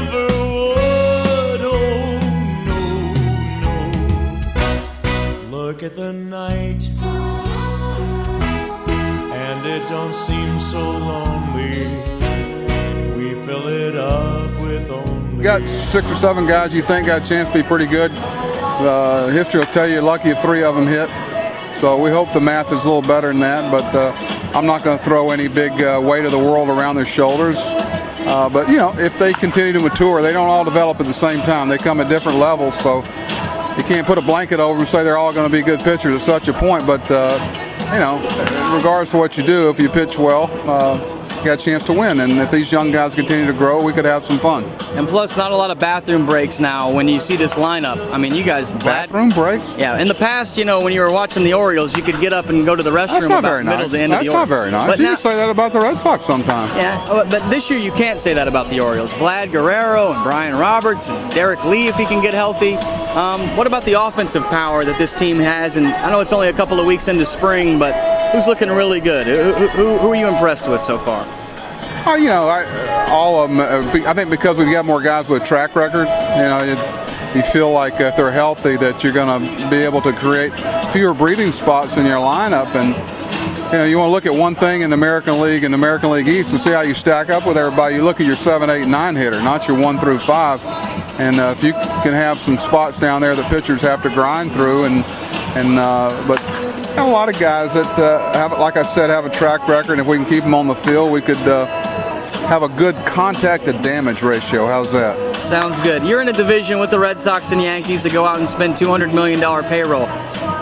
never would. Oh, no, no. Look at the night, and it don't seem so lonely. We fill it up with only. You got 6 or 7 guys you think got a chance to be pretty good. History will tell you you're lucky if 3 of them hit. So we hope the math is a little better than that, but I'm not going to throw any big weight of the world around their shoulders. But, you know, if they continue to mature, they don't all develop at the same time. They come at different levels, so you can't put a blanket over them and say they're all going to be good pitchers at such a point. But, you know, regardless of what you do, if you pitch well, you got a chance to win. And if these young guys continue to grow, we could have some fun. And plus, not a lot of bathroom breaks now when you see this lineup. I mean, you guys... Bathroom breaks? Yeah, in the past, you know, when you were watching the Orioles, you could get up and go to the restroom That's not about very middle nice. to end of the That's not Orioles. very nice. But You now, can say that about the Red Sox sometimes. yeah, but this year you can't say that about the Orioles. Vlad Guerrero and Brian Roberts and Derek Lee, if he can get healthy. What about the offensive power that this team has? And I know it's only a couple of weeks into spring, but who's looking really good? Who are you impressed with so far? Oh, you know, all of them. I think because we've got more guys with a track record, you know, you feel like if they're healthy that you're going to be able to create fewer breathing spots in your lineup. And, you know, you want to look at one thing in the American League and the American League East and see how you stack up with everybody. You look at your 7, 8, 9 hitter, not your 1 through 5. And if you can have some spots down there that pitchers have to grind through, but a lot of guys that have, like I said, have a track record. If we can keep them on the field, we could have a good contact to damage ratio. How's that? Sounds good. You're in a division with the Red Sox and Yankees to go out and spend $200 million payroll.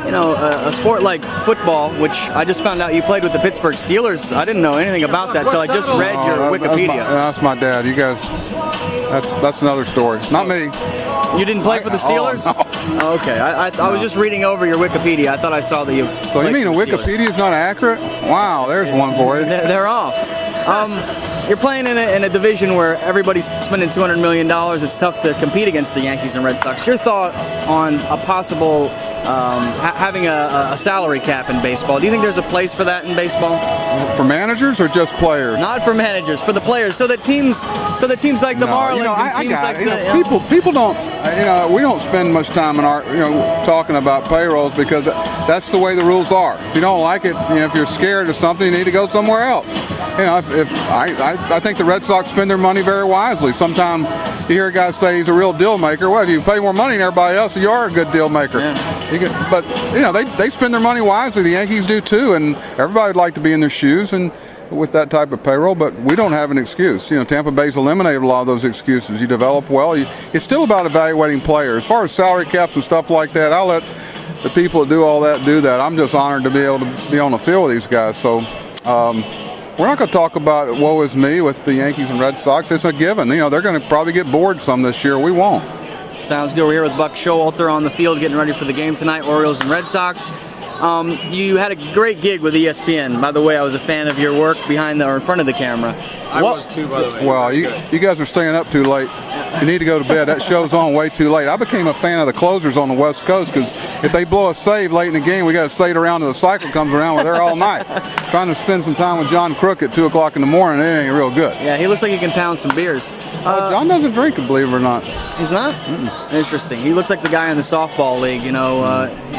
You know, a sport like football, which I just found out you played with the Pittsburgh Steelers. I didn't know anything about that until I just read your Wikipedia. That's my dad. You guys, that's another story. Not me. You didn't play for the Steelers? Oh, no. Okay, I was just reading over your Wikipedia. I thought I saw that you. So you mean a Wikipedia is not accurate? Wow, there's one for you. They're off. You're playing in a division where everybody's spending $200 million. It's tough to compete against the Yankees and Red Sox. Your thought on a possible having a salary cap in baseball? Do you think there's a place for that in baseball? For managers or just players? Not for managers, for the players, so that teams like the Marlins you know, and teams like the people don't. You know, we don't spend much time in our talking about payrolls because that's the way the rules are. If you don't like it, if you're scared of something, you need to go somewhere else. You know, I think the Red Sox spend their money very wisely. Sometimes you hear guys say he's a real deal maker. Well, if you pay more money than everybody else, you are a good deal maker. Yeah. But they spend their money wisely. The Yankees do too, and everybody would like to be in their shoes and with that type of payroll. But we don't have an excuse. Tampa Bay's eliminated a lot of those excuses. You develop well. It's still about evaluating players. As far as salary caps and stuff like that, I'll let the people that do all that do that. I'm just honored to be able to be on the field with these guys. So. We're not going to talk about woe is me with the Yankees and Red Sox. It's a given. They're going to probably get bored some this year. We won't. Sounds good. We're here with Buck Showalter on the field getting ready for the game tonight, Orioles and Red Sox. You had a great gig with ESPN. By the way, I was a fan of your work behind or in front of the camera. I was too, by the way. Well, you guys are staying up too late. You need to go to bed. That show's on way too late. I became a fan of the closers on the West Coast because if they blow a save late in the game, we got to stay around till the cycle comes around. We're there all night. Trying to spend some time with John Crook at 2 o'clock in the morning, it ain't real good. Yeah, he looks like he can pound some beers. John doesn't drink it, believe it or not. He's not? Interesting. He looks like the guy in the softball league,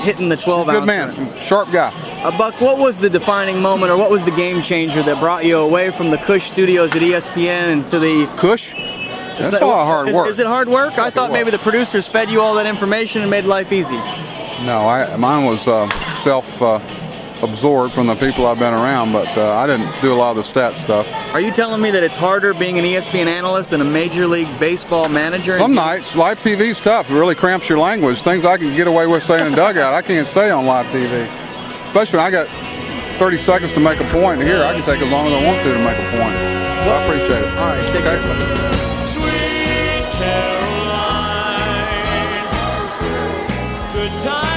hitting the 12-ounce. Good man. Sharp guy. Buck, what was the defining moment or what was the game changer that brought you away from the Cush studios at ESPN and to the... Cush? That's a lot of hard work. Is it hard work? I thought maybe the producers fed you all that information and made life easy. No, mine was self-absorbed from the people I've been around, but I didn't do a lot of the stat stuff. Are you telling me that it's harder being an ESPN analyst than a Major League Baseball manager? Some nights, live TV's tough. It really cramps your language. Things I can get away with saying in dugout, I can't say on live TV. Especially when I got 30 seconds to make a point. Here, I can take as long as I want to make a point. So I appreciate it. All right, take care. Sweet Caroline, good time.